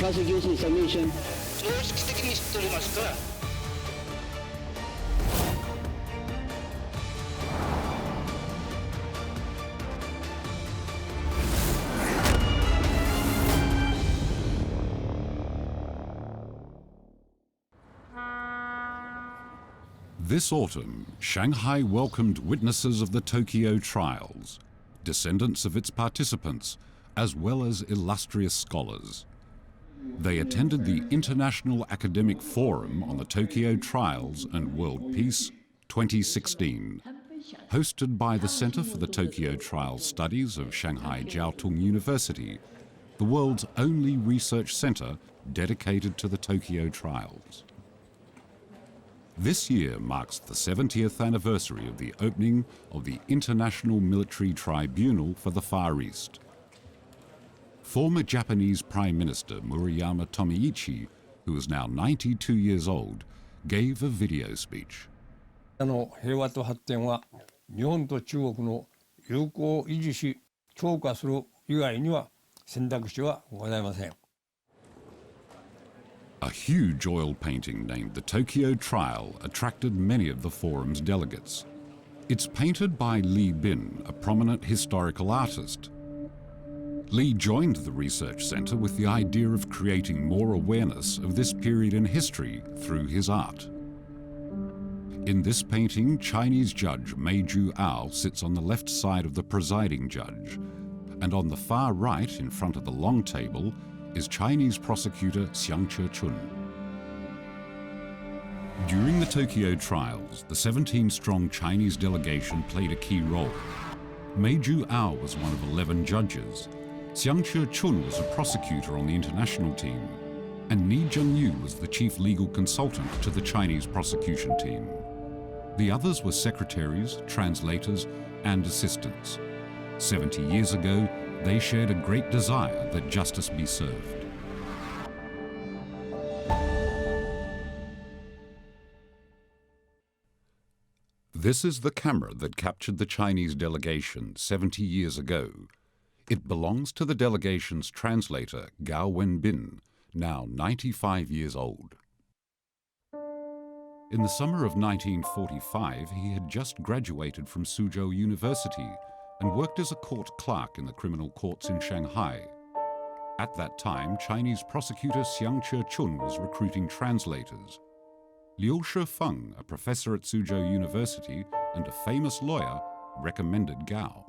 prosecution submission. This autumn, Shanghai welcomed witnesses of the Tokyo trials, descendants of its participants, as well as illustrious scholars. They attended the International Academic Forum on the Tokyo Trials and World Peace 2016, hosted by the Center for the Tokyo Trials Studies of Shanghai Jiaotong University, the world's only research center dedicated to the Tokyo trials. This year marks the 70th anniversary of the opening of the International Military Tribunal for the Far East. Former Japanese Prime Minister Murayama Tomiichi, who is now 92 years old, gave a video speech. 平和と発展は日本と中国の友好を維持し強化する以外には選択肢はございません。A huge oil painting named the Tokyo Trial attracted many of the forum's delegates. It's painted by Li Bin, a prominent historical artist. Li joined the research center with the idea of creating more awareness of this period in history through his art. In this painting, Chinese judge Meiju Ao sits on the left side of the presiding judge, and on the far right, in front of the long table, is Chinese prosecutor Xiang Chun. During the Tokyo trials, the 17-strong Chinese delegation played a key role. Meiju Ao was one of 11 judges. Xiang Chun was a prosecutor on the international team, and Ni Zhengyu was the chief legal consultant to the Chinese prosecution team. The others were secretaries, translators, and assistants. 70 years ago, they shared a great desire that justice be served. This is the camera that captured the Chinese delegation 70 years ago. It belongs to the delegation's translator, Gao Wenbin, now 95 years old. In the summer of 1945, he had just graduated from Suzhou University and worked as a court clerk in the criminal courts in Shanghai. At that time, Chinese prosecutor Xiang Chun was recruiting translators. Liu Shifeng, a professor at Suzhou University and a famous lawyer, recommended Gao.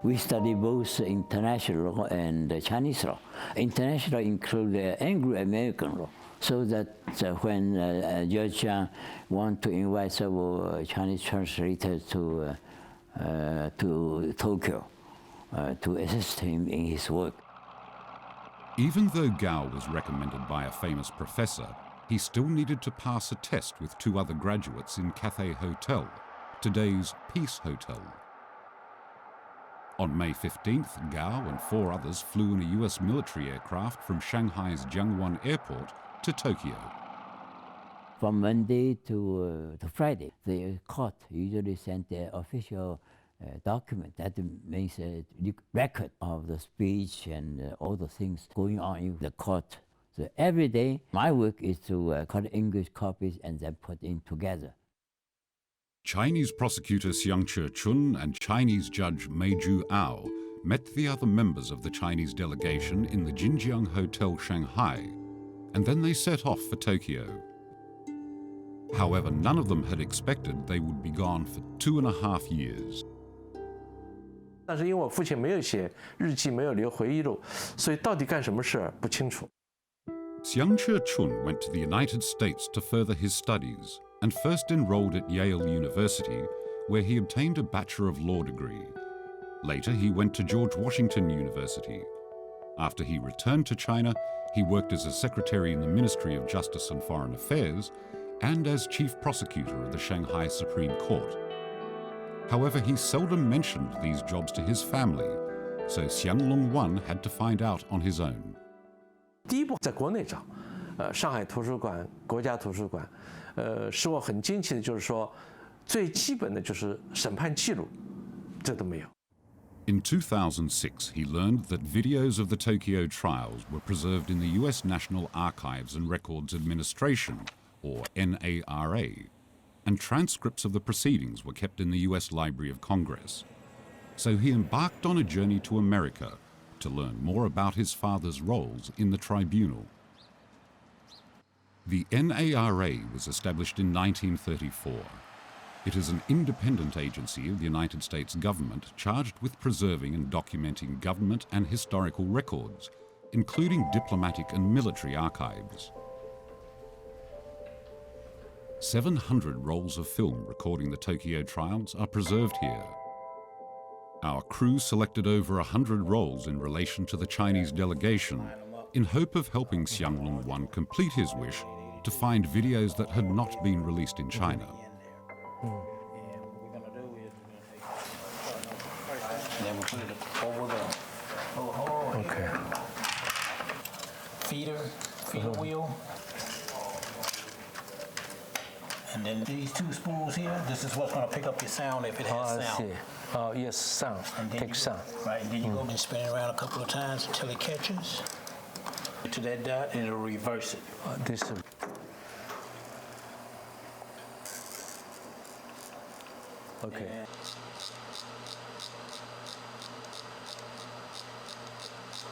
We study both international law and Chinese law. International include Anglo-American law, so that when Judge Chiang want to invite several Chinese translators to Tokyo to assist him in his work. Even though Gao was recommended by a famous professor, he still needed to pass a test with two other graduates in Cathay Hotel, today's Peace Hotel. On May 15th, Gao and 4 others flew in a US military aircraft from Shanghai's Jiangwan Airport to Tokyo. From Monday to Friday, the court usually sent their official document that makes a record of the speech and all the things going on in the court. So every day, my work is to cut English copies and then put in together. Chinese prosecutor Xiang Chun and Chinese judge Meiju Ao met the other members of the Chinese delegation in the Jinjiang Hotel, Shanghai, and then they set off for Tokyo. However, none of them had expected they would be gone for 2.5 years. 但是因为我父亲没有写日记，没有留回忆录，所以到底干什么事不清楚。 Xiang Chun went to the United States to further his studies and first enrolled at Yale University, where he obtained a Bachelor of Law degree. Later, he went to George Washington University. After he returned to China, he worked as a secretary in the Ministry of Justice and Foreign Affairs and as chief prosecutor of the Shanghai Supreme Court. However, he seldom mentioned these jobs to his family, so Xiang Longwan had to find out on his own. 第一步在国内找，上海图书馆、国家图书馆，使我很惊奇的就是说，最基本的就是审判记录，这都没有。In 2006, he learned that videos of the Tokyo trials were preserved in the US National Archives and Records Administration, or NARA, and transcripts of the proceedings were kept in the US Library of Congress. So he embarked on a journey to America to learn more about his father's roles in the tribunal. The NARA was established in 1934. It is an independent agency of the United States government charged with preserving and documenting government and historical records, including diplomatic and military archives. 700 rolls of film recording the Tokyo trials are preserved here. Our crew selected over 100 rolls in relation to the Chinese delegation in hope of helping Xianglong Wan complete his wish to find videos that had not been released in China. OK， feeder wheel. And then these two spools here, this is what's going to pick up your sound if it has I sound. see. Yes, sound. And then Take you, sound. Right, and then you go and spin it around a couple of times until it catches. To that dot, and it'll reverse it. This. OK。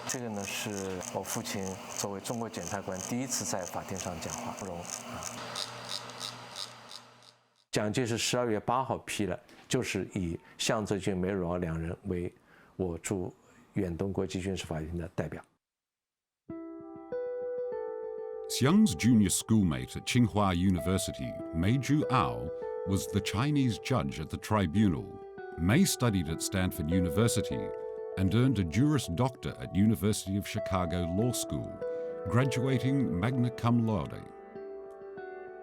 这个呢是我父亲作为中国检察官第一次在法庭上讲话，不容啊。蒋介石12月8号批了，就是以向泽君、梅汝敖两人为我驻远东国际军事法庭的代表。 Xiang's junior schoolmate at Tsinghua University, Mei Zhu-ao, was the Chinese judge at the tribunal. Mei studied at Stanford University and earned a Juris Doctor at University of Chicago Law School, graduating magna cum laude.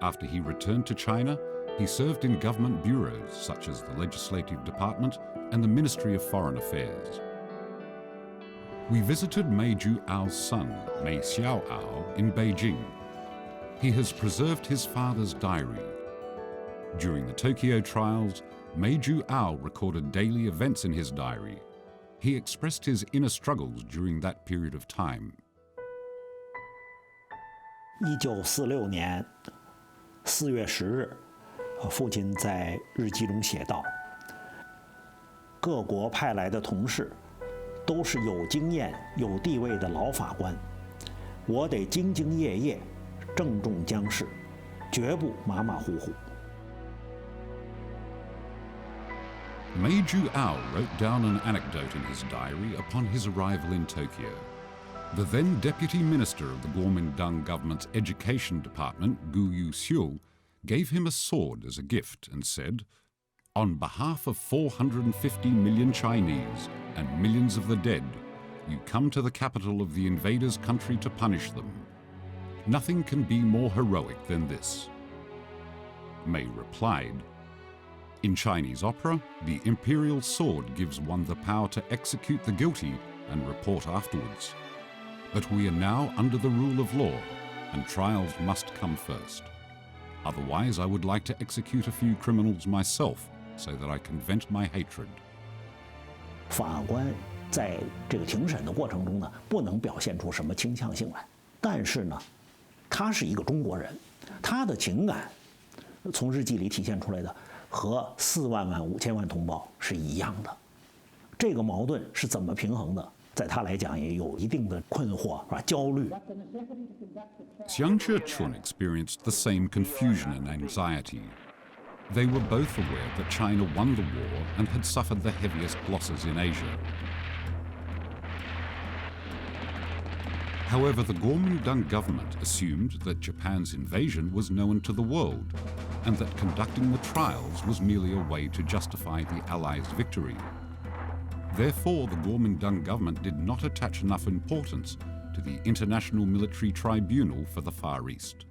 After he returned to China, he served in government bureaus such as the Legislative Department and the Ministry of Foreign Affairs. We visited Mei Zhu-ao's son, Mei Xiao-ao, in Beijing. He has preserved his father's diary. During the Tokyo trials, Mei Zhu-ao recorded daily events in his diary. He expressed his inner struggles during that period of time. 1946年4月10日，父亲在日记中写道：“各国派来的同事都是有经验、有地位的老法官，我得兢兢业业，郑重将事，绝不马马虎虎。” Mei Zhu-ao wrote down an anecdote in his diary upon his arrival in Tokyo. The then Deputy Minister of the Kuomintang government's Education Department, Gu Yu-xiu, gave him a sword as a gift and said, "On behalf of 450 million Chinese and millions of the dead, you come to the capital of the invaders' country to punish them. Nothing can be more heroic than this." Mei replied, "In Chinese opera, the imperial sword gives one the power to execute the guilty and report afterwards. But we are now under the rule of law, and trials must come first. Otherwise, I would like to execute a few criminals myself so that I can vent my hatred." 法官在这个庭审的过程中呢，不能表现出什么倾向性来，但是呢，他是一个中国人，他的情感从日记里体现出来的和4万5千万同胞是一样的。这个矛盾是怎么平衡的？在他来讲也有一定的困惑，是吧？焦虑。Xiang Zhechun experienced the same confusion and anxiety. They were both aware that China won the war and had suffered the heaviest losses in Asia. However, the Kuomintang government assumed that Japan's invasion was known to the world and that conducting the trials was merely a way to justify the Allies' victory. Therefore, the Kuomintang government did not attach enough importance to the International Military Tribunal for the Far East.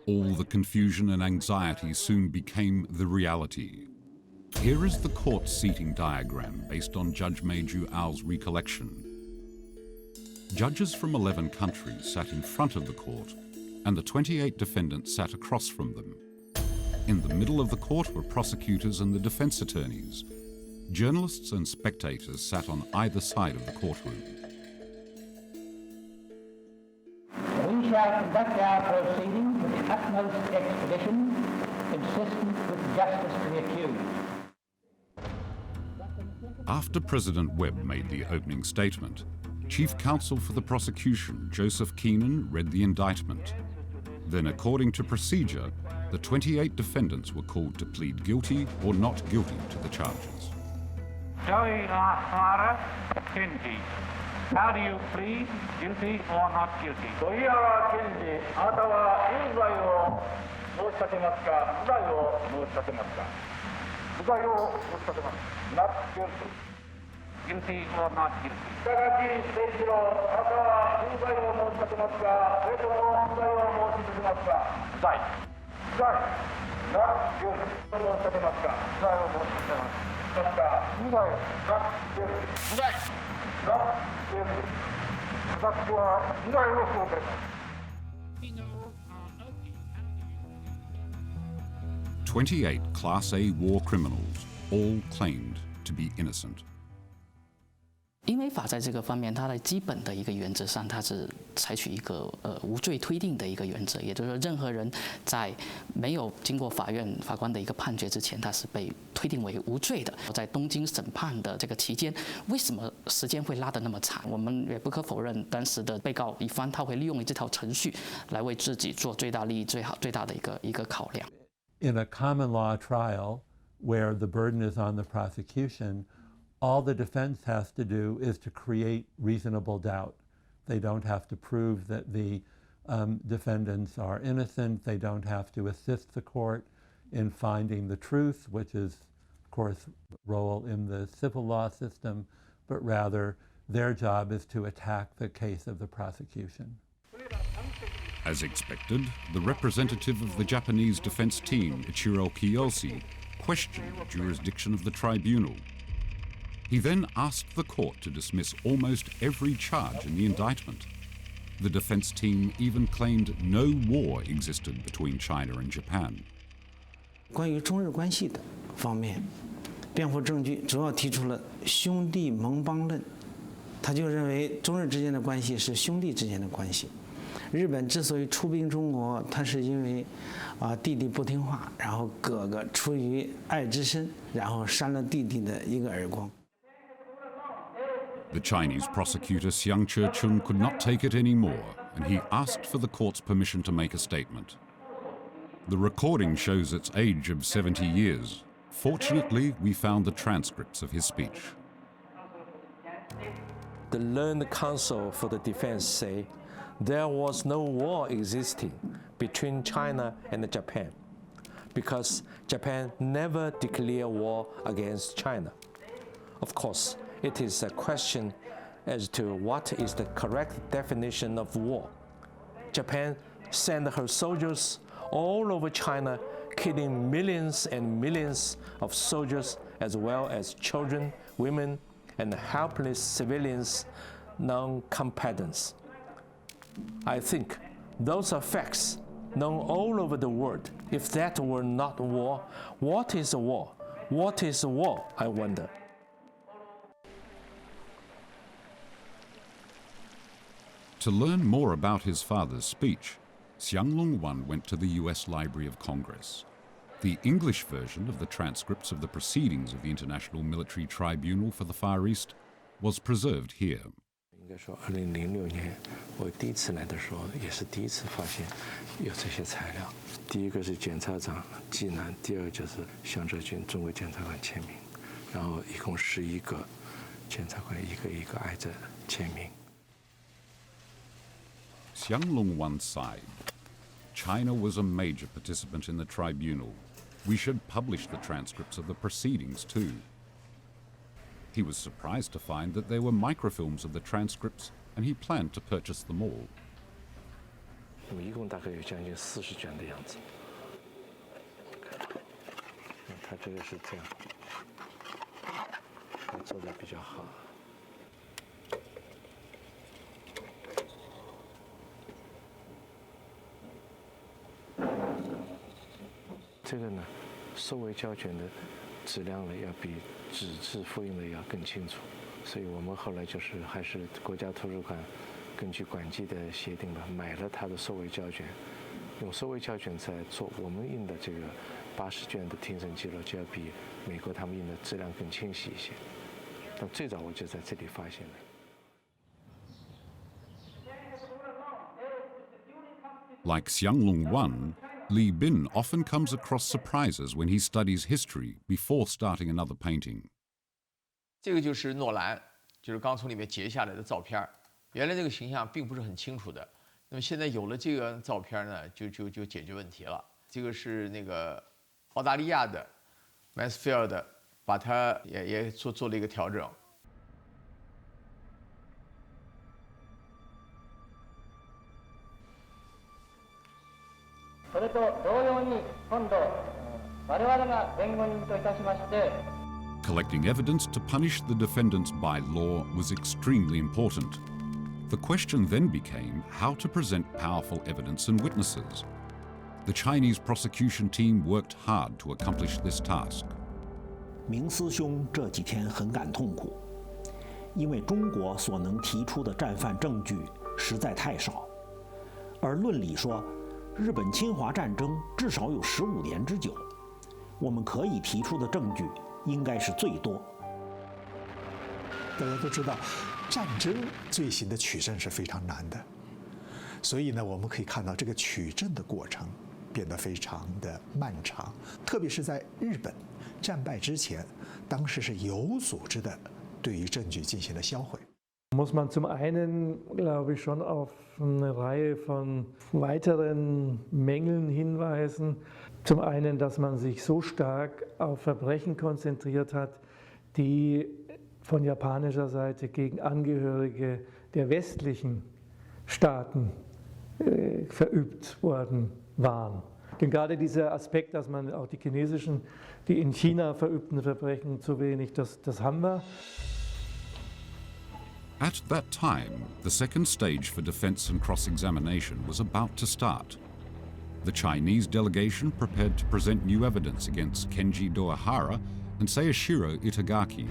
All the confusion and anxiety soon became the reality. Here is the court seating diagram based on Judge Mei Zhu-ao's recollection. Judges from 11 countries sat in front of the court, and the 28 defendants sat across from them. In the middle of the court were prosecutors and the defense attorneys. Journalists and spectators sat on either side of the courtroom. We shall conduct our proceedings with the utmost expedition, consistent with justice to the accused. After President Webb made the opening statement, Chief Counsel for the prosecution, Joseph Keenan, read the indictment. Then, according to procedure, the 28 defendants were called to plead guilty or not guilty to the charges. Joey Asmara, Kendi. How do you plead, guilty or not guilty? Not guilty. Guilty or not guilty? Not guilty. 28 Class A war criminals, all claimed to be innocent. 因为法在这个方面，它的基本的一个原则上，它是采取一个无罪推定的一个原则，也就是说，任何人在没有经过法官的一个判决之前，他是被推定为无罪的。在东京审判的这个期间，为什么时间会拉得那么长？我们也不可否认，当时的被告一方他会利用这套程序来为自己做最大利益最大的一个考量。In a common law trial, where the burden is on the prosecution, all the defense has to do is to create reasonable doubt. They don't have to prove that the defendants are innocent. They don't have to assist the court in finding the truth, which is, of course, role in the civil law system, but rather their job is to attack the case of the prosecution. As expected, the representative of the Japanese defense team, Ichiro Kiyoshi, questioned the jurisdiction of the tribunal. He then asked the court to dismiss almost every charge in the indictment. The defense team even claimed no war existed between China and Japan. 关于中日关系的方面，辩护证据主要提出了兄弟盟邦论，他就认为中日之间的关系是兄弟之间的关系。日本之所以出兵中国，他是因为弟弟不听话，然后哥哥出于爱之深，然后扇了弟弟的一个耳光。 The Chinese prosecutor Xiang Che-chung could not take it anymore, and he asked for the court's permission to make a statement. The recording shows its age of 70 years. Fortunately, we found the transcripts of his speech. The learned counsel for the defense say there was no war existing between China and Japan because Japan never declared war against China. Of course, it is a question as to what is the correct definition of war. Japan sent her soldiers all over China, killing millions and millions of soldiers as well as children, women, and helpless civilians, non-combatants. I think those are facts known all over the world. If that were not war, what is a war? What is a war, I wonder? To learn more about his father's speech, Xiang Longwan went to the US Library of Congress. The English version of the transcripts of the proceedings of the International Military Tribunal for the Far East was preserved here. 应该说，2006年我第一次来的时候，也是第一次发现有这些材料。第一个是检察长纪南，第二就是向哲君中国检察官签名，然后一共11个检察官一个一个挨着签名。 Xiang Longwan's side. China was a major participant in the tribunal. We should publish the transcripts of the proceedings too. He was surprised to find that there were microfilms of the transcripts, and he planned to purchase them all. 那么一共大概有将近40卷的样子。他这个是这样，做的比较好。 The 这个呢，收为胶卷的质量呢要比纸质复印的要更清楚，所以我们后来就是还是国家图书馆根据馆际的协定吧，买了它的收为胶卷，用收为胶卷在做我们印的这个80卷的庭审记录，就要比美国他们印的质量更清晰一些。那最早我就在这里发现的。Like Xianglong Wan, Li Bin often comes across surprises when he studies history before starting another painting. 这个就是诺兰，就是刚从里面截下来的照片。原来这个形象并不是很清楚的，那么现在有了这个照片呢，就解决问题了。这个是那个澳大利亚的 Mansfield 把它也做了一个调整。それと同様に今度我々が弁護人といたしまして Collecting evidence to punish the defendants by law was extremely important. The question then became how to present powerful evidence and witnesses. The Chinese prosecution team worked hard to accomplish this task. 明思兄这几天很感痛苦，因为中国所能提出的战犯证据实在太少，而论理说，日本侵华战争至少有15年之久，我们可以提出的证据应该是最多。大家都知道，战争罪行的取证是非常难的，所以呢，我们可以看到这个取证的过程变得非常的漫长，特别是在日本战败之前，当时是有组织的对于证据进行了销毁。Muss man zum einen, glaube ich, schon auf eine Reihe von weiteren Mängeln hinweisen. Zum einen, dass man sich so stark auf Verbrechen konzentriert hat, die von japanischer Seite gegen Angehörige der westlichen Staaten verübt worden waren. Denn gerade dieser Aspekt, dass man auch die in China verübten Verbrechen zu wenig, das haben wir. At that time, the second stage for defense and cross-examination was about to start. The Chinese delegation prepared to present new evidence against Kenji Doihara and Seishiro Itagaki.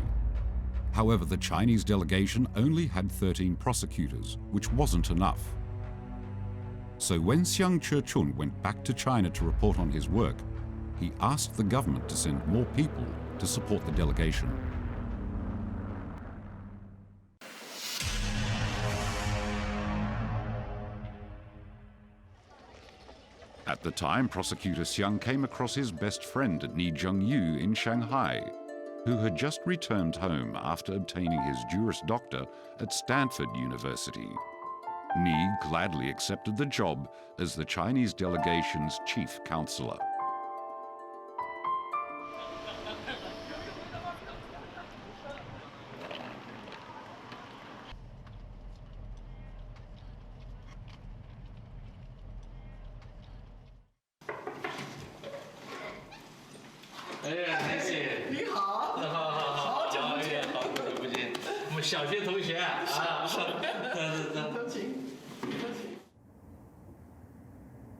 However, the Chinese delegation only had 13 prosecutors, which wasn't enough. So when Xiang Chechun went back to China to report on his work, he asked the government to send more people to support the delegation. At the time, prosecutor Xiang came across his best friend Ni Zhengyu in Shanghai, who had just returned home after obtaining his Juris Doctor at Stanford University. Ni gladly accepted the job as the Chinese delegation's chief counselor.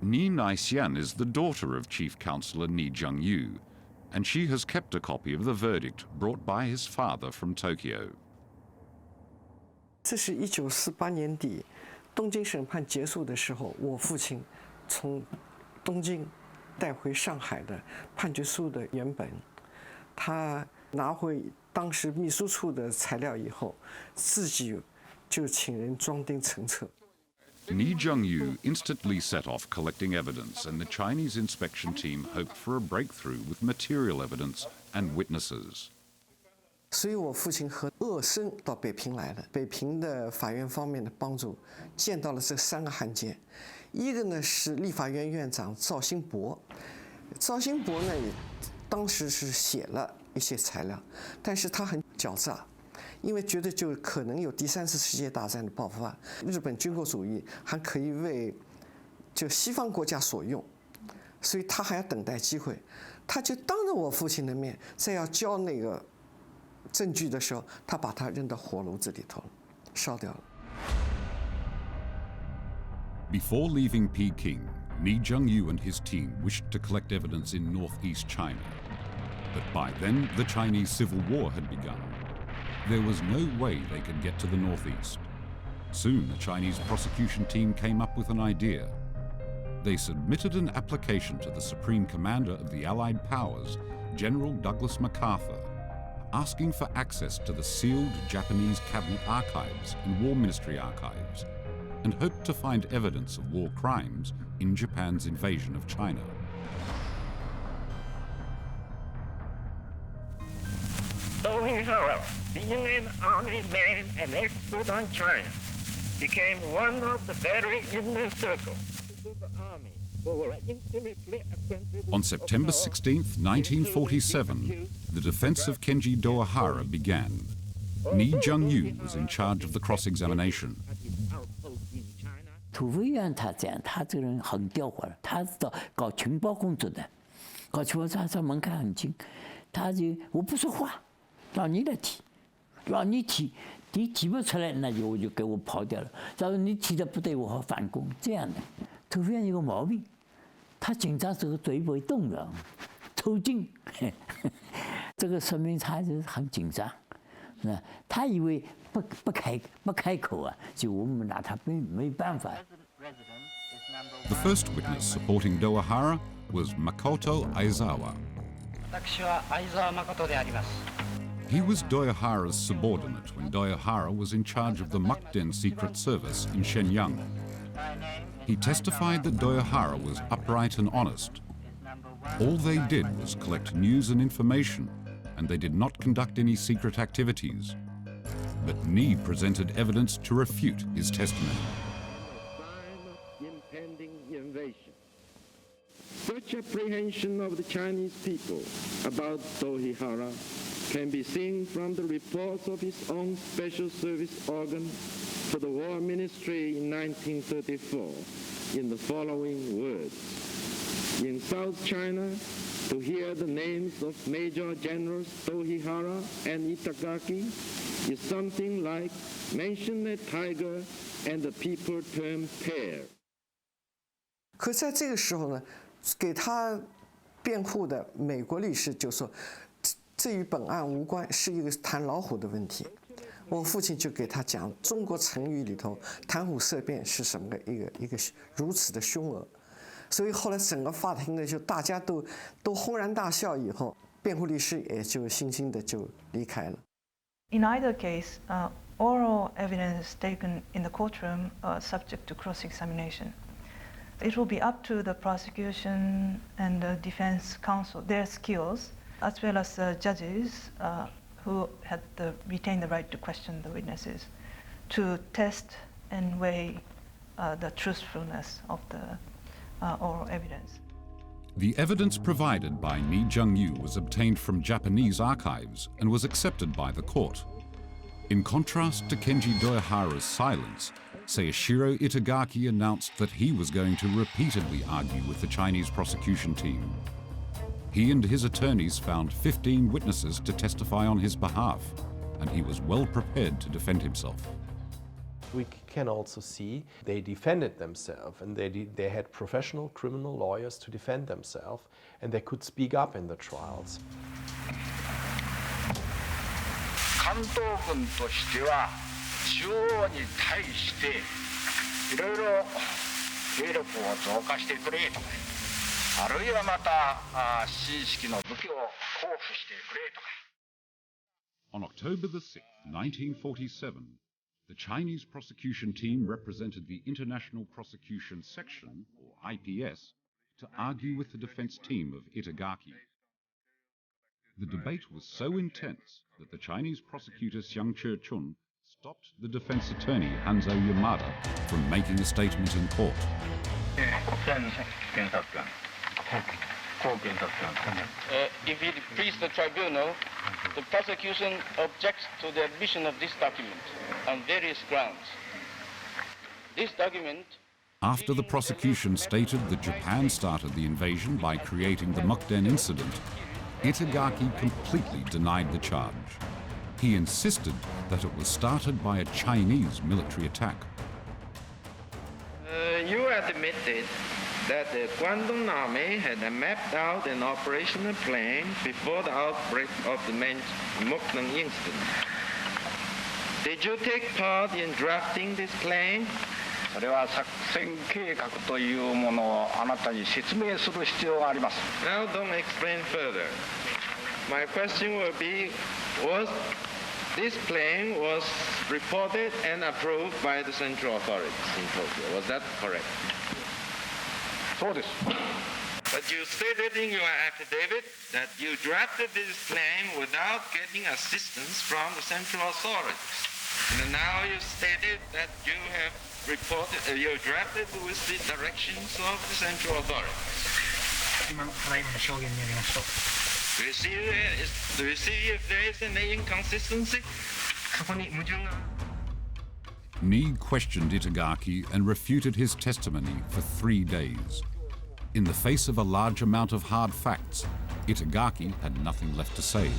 Ni Naixian is the daughter of Chief Counselor Ni Zhengyu, and she has kept a copy of the verdict brought by his father from Tokyo. 这是1948年底，东京审判结束的时候，我父亲从东京带回上海的判决书的原本。他拿回当时秘书处的材料以后，自己就请人装订成册。 Ni Zhengyu instantly set off collecting evidence, and the Chinese inspection team hoped for a breakthrough with material evidence and witnesses. 所以我父亲和鄂生到北平来了，北平的法院方面的帮助，见到了这3个汉奸，一个呢是立法院院长赵兴博，赵兴博呢当时是写了一些材料，但是他很狡诈。 因为觉得就可能有第3次世界大战的爆发，日本军国主义还可以为就西方国家所用，所以他还要等待机会，他就当着我父亲的面，在要交那个证据的时候，他把它扔到火炉子里头，烧掉了。Before leaving Peking, Ni Zhengyu and his team wished to collect evidence in northeast China. But by then, the Chinese Civil War had begun. There was no way they could get to the northeast. Soon, the Chinese prosecution team came up with an idea. They submitted an application to the Supreme Commander of the Allied Powers, General Douglas MacArthur, asking for access to the sealed Japanese cabinet archives and War Ministry archives, and hoped to find evidence of war crimes in Japan's invasion of China. However, being an army man and expert on China, became one of the very inner circle. On September 16, 1947, the defense of Kenji Doihara began. Ni Zhengyu was in charge of the cross-examination. 土肥原他这样，他这个人很吊诡，他知道搞情报工作的，搞情报他门槛很轻，他就我不说话，让你来提，让你提，提不出来，那就我就给我跑掉了。假如你提的不对，我好反攻，这样的。土肥原有个毛病，他经常这个嘴不会动的，抽筋，这个说明他就是很紧张。那他以为不开口啊，就我们拿他没办法。The first witness supporting Doihara was Makoto Aizawa. 私は相沢誠であります。He was Doihara's subordinate when Doihara was in charge of the Mukden Secret Service in Shenyang. He testified that Doihara was upright and honest. All they did was collect news and information, and they did not conduct any secret activities. But Ni presented evidence to refute his testimony. Impending invasion. Such apprehension of the Chinese people about Doihara can be seen from the reports of his own special service organ to the War Ministry in 1934 in the following words. In South China, to hear the names of Major Generals Doihara and Itagaki is something like mention a tiger and the people turn pale. 可在这个时候呢，给他辩护的美国律师就说，这与本案无关，是一个谈老虎的问题。我父亲就给他讲，中国成语里头谈虎色变是什么一个如此的凶恶。所以后来整个法庭呢，就大家都轰然大笑，以后辩护律师也就悻悻的就离开了。In either case, oral evidence taken in the courtroom subject to cross-examination. It will be up to the prosecution and the defense counsel, their skills, as well as the judges who had retained the right to question the witnesses, to test and weigh the truthfulness of the oral evidence. The evidence provided by Ni Zhengyu was obtained from Japanese archives and was accepted by the court. In contrast to Kenji Doihara's silence, Seishiro Itagaki announced that he was going to repeatedly argue with the Chinese prosecution team. He and his attorneys found 15 witnesses to testify on his behalf, and he was well prepared to defend himself. We can also see they defended themselves, and they had professional criminal lawyers to defend themselves, and they could speak up in the trials. 関東軍としては中央に対していろいろ兵力を増加してくれとか、あるいはまた新式の武器を交付してくれとか。On October the 6th, 1947, the Chinese prosecution team represented the International Prosecution Section, or IPS, to argue with the defense team of Itagaki. The debate was so intense that the Chinese prosecutor Xiang Che-chun stopped the defense attorney Hanzo Yamada from making a statement in court. If it please the tribunal, the prosecution objects to the admission of this document on various grounds. This document... After the prosecution stated that Japan started the invasion by creating the Mukden incident, Itagaki completely denied the charge. He insisted that it was started by a Chinese military attack. You admitted that the Guangdong Army had mapped out an operational plan before the outbreak of the Mukden incident. Did you take part in drafting this plan? それは作戦計画というものをあなたに説明する必要があります。Now don't explain further. My question will be, this plan was reported and approved by the central authorities in Tokyo. Was that correct? そうです。But you stated in your affidavit that you drafted this plan without getting assistance from the central authorities. And now you stated that you have you drafted with the directions of the central authorities. 今の証言によりますと。Do you see if there is an inconsistency? そこに矛盾が。Ni questioned Itagaki and refuted his testimony for 3 days. In the face of a large amount of hard facts, Itagaki had nothing left to say.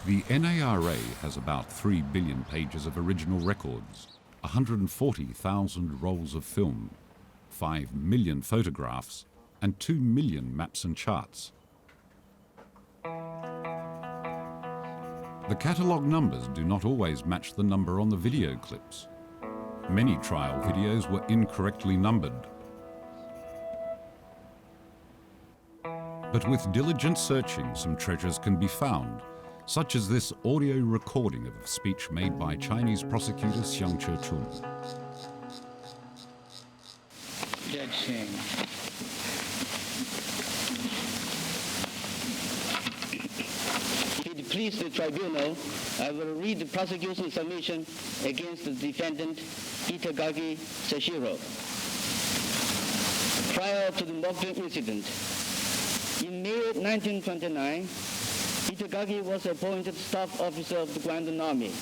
The NARA has about 3 billion pages of original records, 140,000 rolls of film, 5 million photographs, and 2 million maps and charts. The catalogue numbers do not always match the number on the video clips. Many trial videos were incorrectly numbered. But with diligent searching, some treasures can be found, such as this audio recording of a speech made by Chinese prosecutor Xiang Che-chun. Judge Singh. If it please the tribunal, I will read the prosecution submission against the defendant Itagaki Sashiro. Prior to the Mukden incident, in May 1929, Itagaki was appointed staff officer of the Guangdong Army,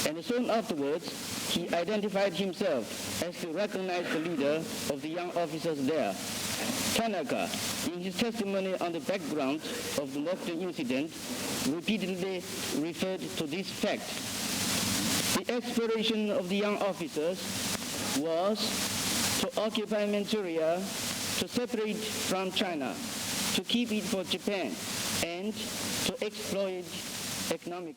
and soon afterwards, he identified himself as the recognized leader of the young officers there. Tanaka, in his testimony on the background of the Mukden incident, repeatedly referred to this fact. The aspiration of the young officers was to occupy Manchuria, to separate from China, to keep it for Japan, and to exploit economic.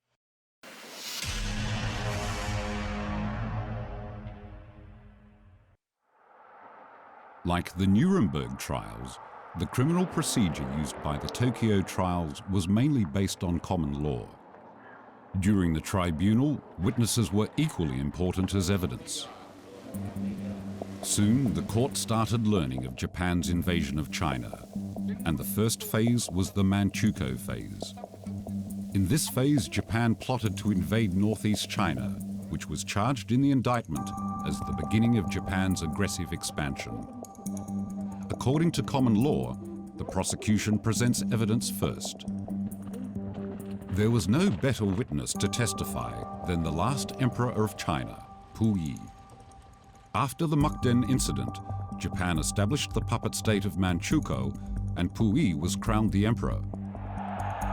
Like the Nuremberg trials, the criminal procedure used by the Tokyo trials was mainly based on common law. During the tribunal, witnesses were equally important as evidence. Soon, the court started learning of Japan's invasion of China, and the first phase was the Manchukuo phase. In this phase, Japan plotted to invade northeast China, which was charged in the indictment as the beginning of Japan's aggressive expansion. According to common law, the prosecution presents evidence first. There was no better witness to testify than the last emperor of China, Puyi. After the Mukden incident, Japan established the puppet state of Manchukuo, and Puyi was crowned the emperor.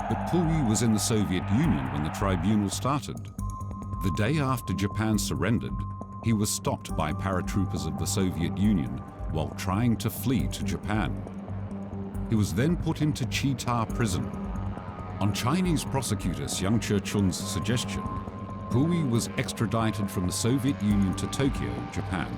But Puyi was in the Soviet Union when the tribunal started. The day after Japan surrendered, he was stopped by paratroopers of the Soviet Union while trying to flee to Japan. He was then put into Chita prison. On Chinese prosecutor Xiang Che-chun's suggestion, Puyi was extradited from the Soviet Union to Tokyo, Japan.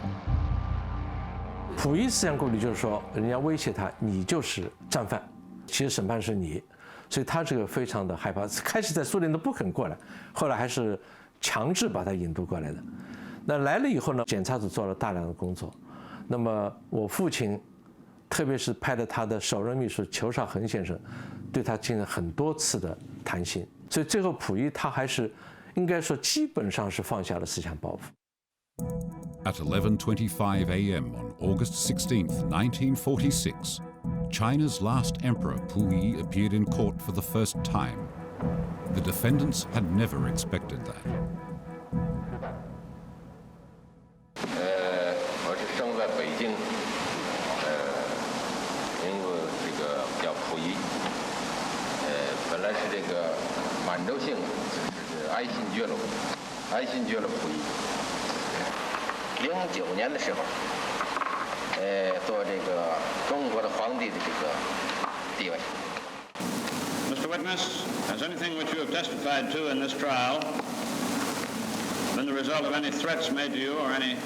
溥仪思想顾虑就是说，人家威胁他，你就是战犯，其实审判是你，所以他这个非常的害怕。开始在苏联都不肯过来，后来还是强制把他引渡过来的。那来了以后呢，检察组做了大量的工作。那么我父亲，特别是派了他的首任秘书裘绍恒先生，对他进行很多次的谈心，所以最后溥仪他还是应该说基本上是放下了思想包袱。At 11:25 a.m. on August 16, 1946, China's last emperor Puyi appeared in court for the first time. The defendants had never expected that. 我是生在北京，名字这个叫溥仪，本来是这个满洲姓，就是爱新觉罗溥仪。09年的时候，做这个中国的皇帝的这个地位。Mr. Witness, has anything which you have testified to in this trial been the result of any threats made to you or any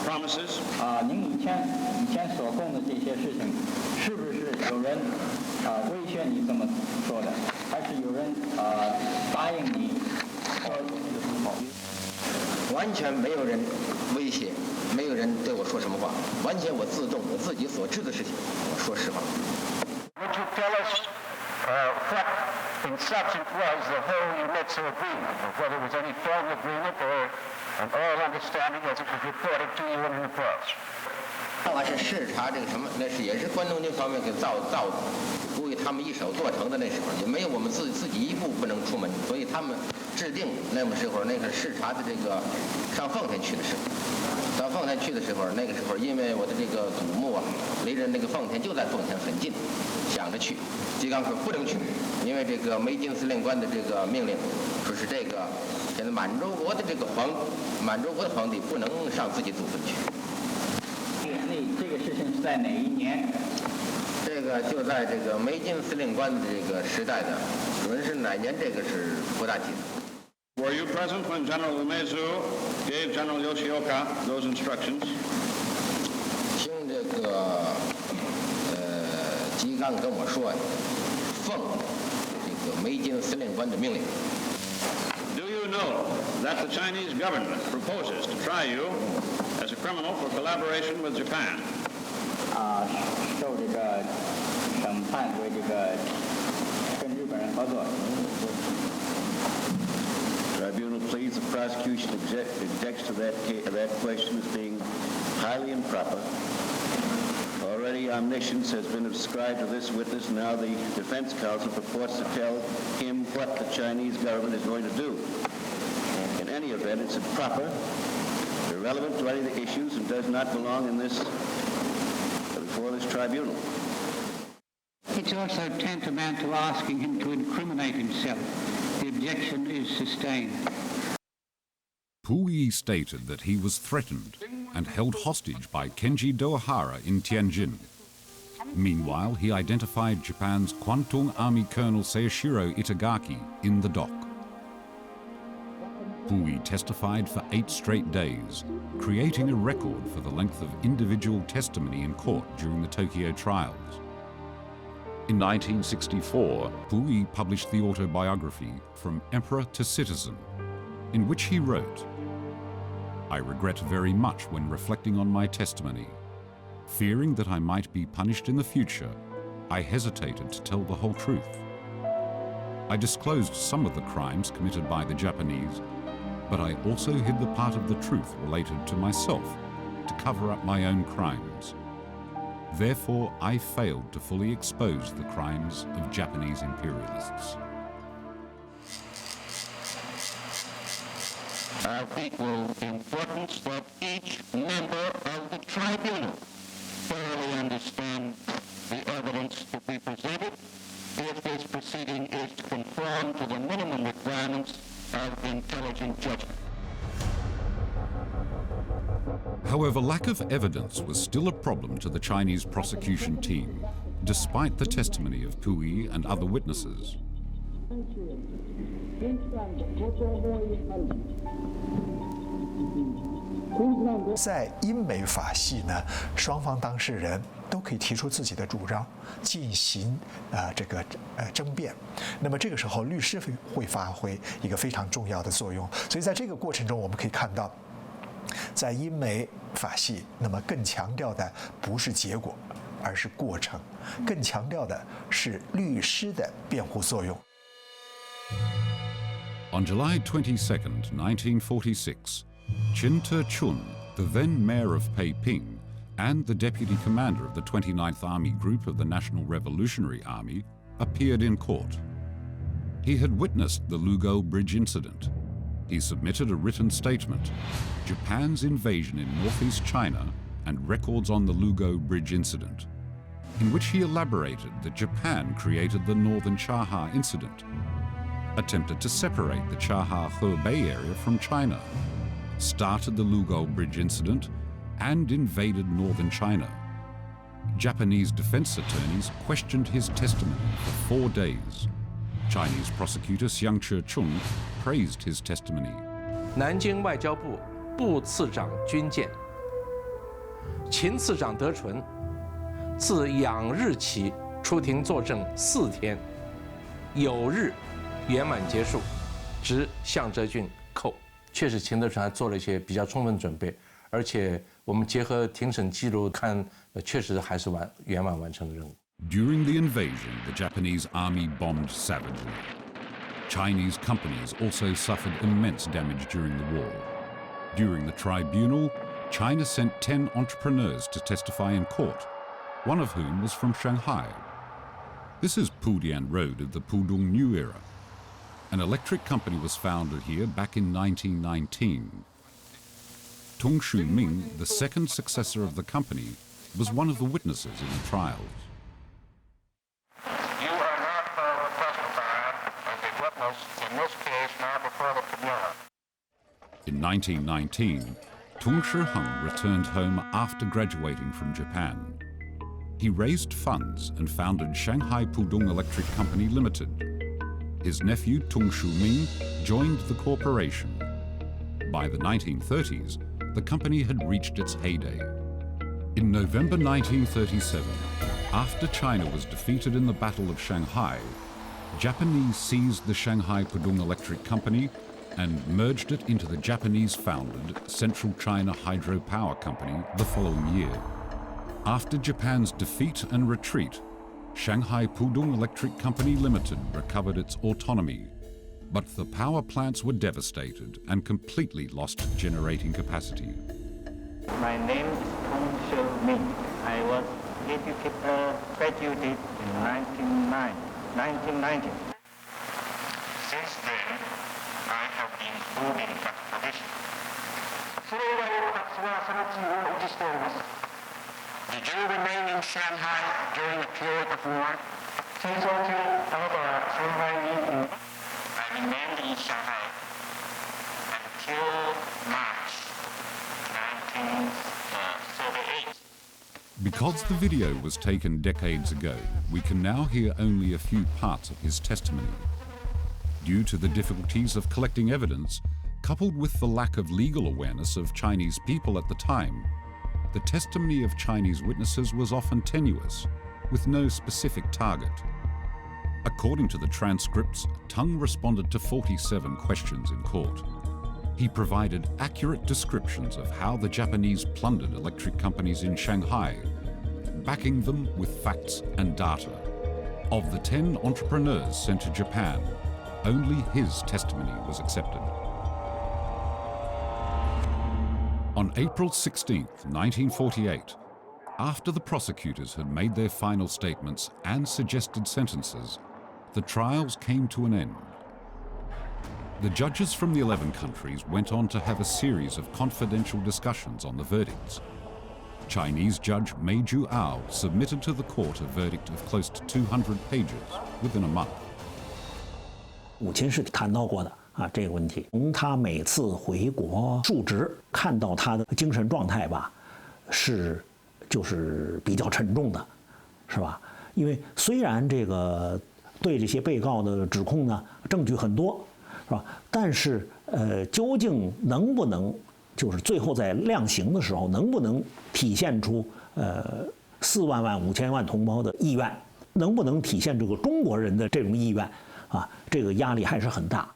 promises? 您以前所供的这些事情，是不是有人威胁你这么说的，还是有人答应你说？完全没有人威胁，没有人对我说什么话，完全我自动，我自己所知的事情，我说实话。Would you tell us what in substance was the whole UNITSO agreement, or whether it was any formal agreement or an oral understanding as it was reported to you in reports? 我是视察这个什么，那是也是关东军方面给造的，估计他们一手做成的。那时候也没有我们自己一步不能出门，所以他们制定那么时候那个视察的这个上奉天去的时候，到奉天去的时候，那个时候因为我的这个祖墓啊，离着那个奉天就在奉天很近，想着去，吉冈说不能去，因为这个梅津司令官的这个命令，说是这个现在满洲国的皇帝不能上自己祖坟去。这个事情是在哪一年？这个就在这个梅津司令官的这个时代的，准是哪年？这个是不大记得。Were you present when General Umezu gave General Yoshioka those instructions? 听这个吉冈跟我说呀，奉这个梅津司令官的命令。Do you know that the Chinese government proposes to try you as a criminal for collaboration with Japan? 受这个审判为这个跟日本人合作。Tribunal pleads the prosecution objects to that question as being highly improper. Already omniscience has been ascribed to this witness. Now the defense counsel purports to tell him what the Chinese government is going to do. In any event, it's improper, irrelevant to any of the issues, and does not belong in this before this tribunal. It's also tantamount to asking him to incriminate himself. The objection is sustained. Puyi stated that he was threatened and held hostage by Kenji Dohara in Tianjin. Meanwhile, he identified Japan's Kwantung Army Colonel Seishiro Itagaki in the dock. Puyi testified for 8 straight days, creating a record for the length of individual testimony in court during the Tokyo trials. In 1964, Puyi published the autobiography From Emperor to Citizen, in which he wrote, "I regret very much when reflecting on my testimony. Fearing that I might be punished in the future, I hesitated to tell the whole truth. I disclosed some of the crimes committed by the Japanese, but I also hid the part of the truth related to myself to cover up my own crimes. Therefore, I failed to fully expose the crimes of Japanese imperialists." Of equal importance that each member of the tribunal thoroughly understand the evidence to be presented if this proceeding is to conform to the minimum requirements of intelligent judgment. However, lack of evidence was still a problem to the Chinese prosecution team, despite the testimony of Puyi and other witnesses. 在英美法系呢，双方当事人都可以提出自己的主张，进行争辩。那么这个时候，律师会发挥一个非常重要的作用。所以在这个过程中，我们可以看到，在英美法系，那么更强调的不是结果，而是过程，更强调的是律师的辩护作用。On July 22nd, 1946, Chin Te-chun, the then mayor of Peiping and the deputy commander of the 29th Army Group of the National Revolutionary Army, appeared in court. He had witnessed the Lugo Bridge incident. He submitted a written statement, Japan's invasion in northeast China and records on the Lugo Bridge incident, in which he elaborated that Japan created the Northern Chaha incident, attempted to separate the Chaha-Hebei area from China, started the Lugol Bridge incident, and invaded northern China. Japanese defense attorneys questioned his testimony for 4 days. Chinese prosecutor Xiang Che-chun praised his testimony. 南京外交部部次长军舰秦次长德纯自仰日起出庭作证4天，有日圆满结束，直向哲郡扣。确实，秦德纯还做了一些比较充分准备，而且我们结合庭审记录看，确实还是圆满完成的任务。During the invasion, the Japanese army bombed savagely. Chinese companies also suffered immense damage during the war. During the tribunal, China sent 10 entrepreneurs to testify in court, one of whom was from Shanghai. This is Pudian Road of the Pudong New Era. An electric company was founded here back in 1919. Tung Shu Ming, the second successor of the company, was one of the witnesses in the trials. You are not testified as a witness in this case now before the tribunal. In 1919, Tung Shi-hung returned home after graduating from Japan. He raised funds and founded Shanghai Pudong Electric Company Limited. His nephew Tung Shu-ming joined the corporation. By the 1930s, the company had reached its heyday. In November 1937, after China was defeated in the Battle of Shanghai, Japanese seized the Shanghai Pudong Electric Company and merged it into the Japanese-founded Central China Hydropower Company the following year. After Japan's defeat and retreat, Shanghai Pudong Electric Company Limited recovered its autonomy, but the power plants were devastated and completely lost generating capacity. My name is Tung Shu-ming. I was graduated in 1990. Since then, I have been moving that position. Did you remain in Shanghai during the period of war? I remained in Shanghai until March 1938. Because the video was taken decades ago, we can now hear only a few parts of his testimony. Due to the difficulties of collecting evidence, coupled with the lack of legal awareness of Chinese people at the time, the testimony of Chinese witnesses was often tenuous, with no specific target. According to the transcripts, Tung responded to 47 questions in court. He provided accurate descriptions of how the Japanese plundered electric companies in Shanghai, backing them with facts and data. Of the 10 entrepreneurs sent to Japan, only his testimony was accepted. On April 16, 1948, after the prosecutors had made their final statements and suggested sentences, the trials came to an end. The judges from the 11 countries went on to have a series of confidential discussions on the verdicts. Chinese judge Mei Ju-ao submitted to the court a verdict of close to 200 pages within a month. 母亲是谈到过的这个问题。从他每次回国述职，看到他的精神状态吧，就是比较沉重的，是吧？因为虽然这个对这些被告的指控呢，证据很多，是吧？但是究竟能不能就是最后在量刑的时候，能不能体现出4万5千万同胞的意愿，能不能体现这个中国人的这种意愿这个压力还是很大。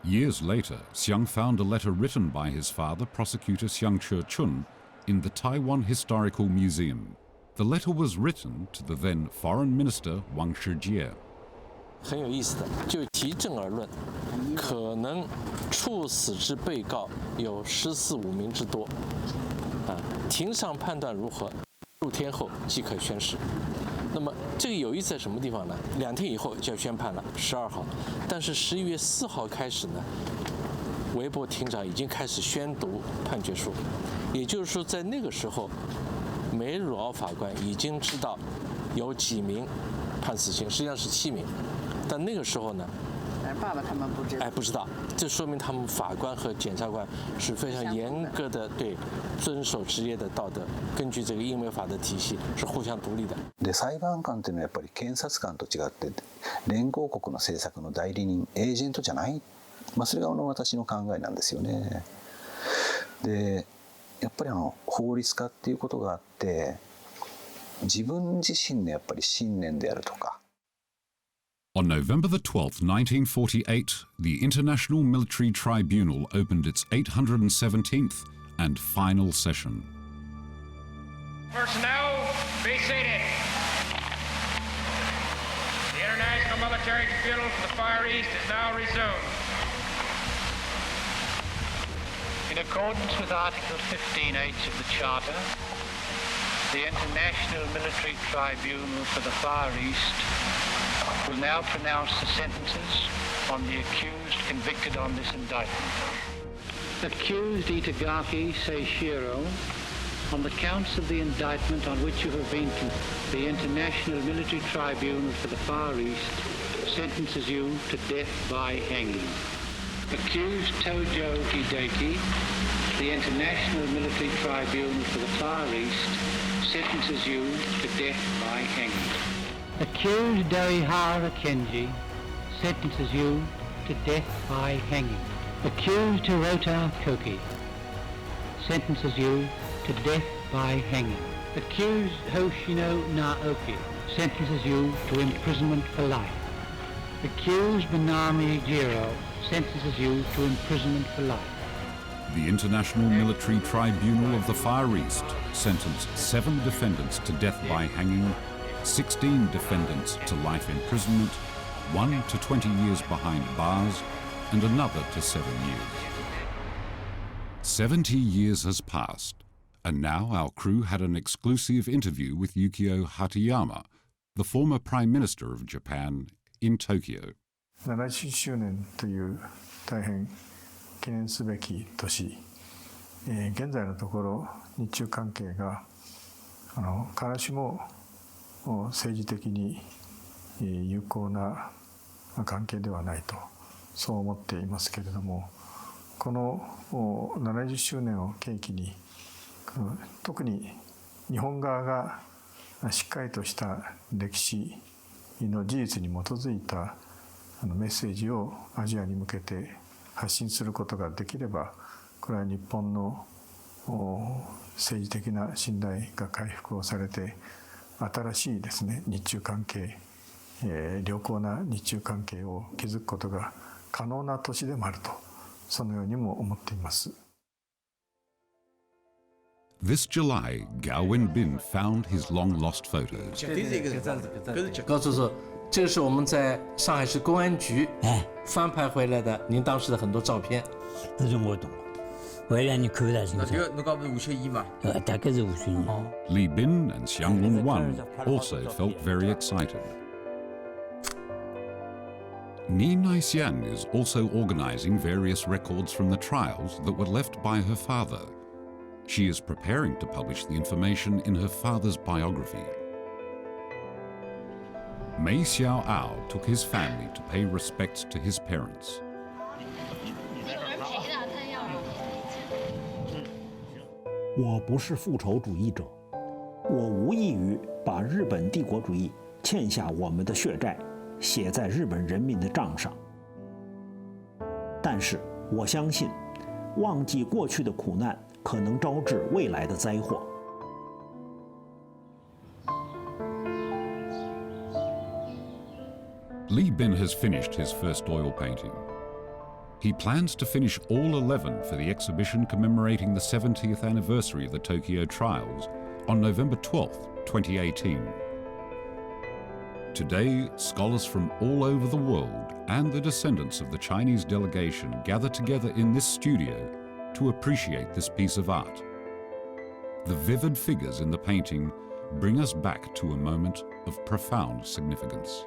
Years later, Xiang found a letter written by his father, prosecutor Xiang Che-chun, in the Taiwan Historical Museum. The letter was written to the then Foreign Minister Wang Shijie. 很有意思的，就提证而论，可能处死之被告有14、15名之多，庭上判断如何，6天后即可宣誓。那么这个有意思在什么地方呢？2天以后就要宣判了，12号，但是11月4号开始呢，韦伯庭长已经开始宣读判决书，也就是说，在那个时候，梅鲁奥法官已经知道有几名判死刑，实际上是7名，但那个时候呢，爸爸他们不知道。不知道，这说明他们法官和检察官是非常严格的，对，遵守职业的道德，根据这个英美法的体系是互相独立的。で裁判官というのはやっぱり検察官と違って連合国の政策の代理人エージェントじゃない、それが私の考えなんですよね。でやっぱり法律家っていうことがあって自分自身のやっぱり信念であるとか。On November the 12th, 1948, the International Military Tribunal opened its 817th and final session. Personnel, be seated. The International Military Tribunal for the Far East is now resumed. In accordance with Article 15H of the Charter, the International Military Tribunal for the Far East will now pronounce the sentences on the accused convicted on this indictment. Accused Itagaki Seishiro, on the counts of the indictment on which you have been convicted, the International Military Tribunal for the Far East sentences you to death by hanging. Accused Tojo Hideki, the International Military Tribunal for the Far East sentences you to death by hanging. Accused Doihara Kenji sentences you to death by hanging. Accused Hirota Koki sentences you to death by hanging. Accused Hoshino Naoki sentences you to imprisonment for life. Accused Minami Jiro sentences you to imprisonment for life. The International Military Tribunal of the Far East sentenced 7 defendants to death by hanging, 16 defendants to life imprisonment, 1 to 20 years behind bars, and another to 7 years. 70 years has passed, and now our crew had an exclusive interview with Yukio Hatayama, the former Prime Minister of Japan, in Tokyo. 70周年という大変記念すべき年、現在のところ日中関係が必ずしも政治的に有効な関係ではないとそう思っていますけれども、この70周年を契機に特に日本側がしっかりとした歴史の事実に基づいたメッセージをアジアに向けて発信することができれば、これは日本の政治的な信頼が回復をされて、新しいですね日中関係、良好な日中関係を築くことが可能な年でもあると、そのようにも思っています。This July, Gao Wenbin found his long-lost photos. 高叔叔，这个是我们在上海市公安局翻拍回来的您当时的很多照片。那是我懂。回来你看了清楚。那个不是51嘛？大概是51。Li Bin and Xiang Lun-wan also felt very excited. Ni Naixian is also organizing various records from the trials that were left by her father. She is preparing to publish the information in her father's biography. Mei Xiaoao took his family to pay respects to his parents. 我不是复仇主义者，我无异于把日本帝国主义欠下我们的血债写在日本人民的账上。但是我相信，忘记过去的苦难可能招致未来的灾祸。Li Bin has finished his first oil painting. He plans to finish all 11 for the exhibition commemorating the 70th anniversary of the Tokyo trials on November 12th, 2018. Today, scholars from all over the world and the descendants of the Chinese delegation gather together in this studio to appreciate this piece of art. The vivid figures in the painting bring us back to a moment of profound significance.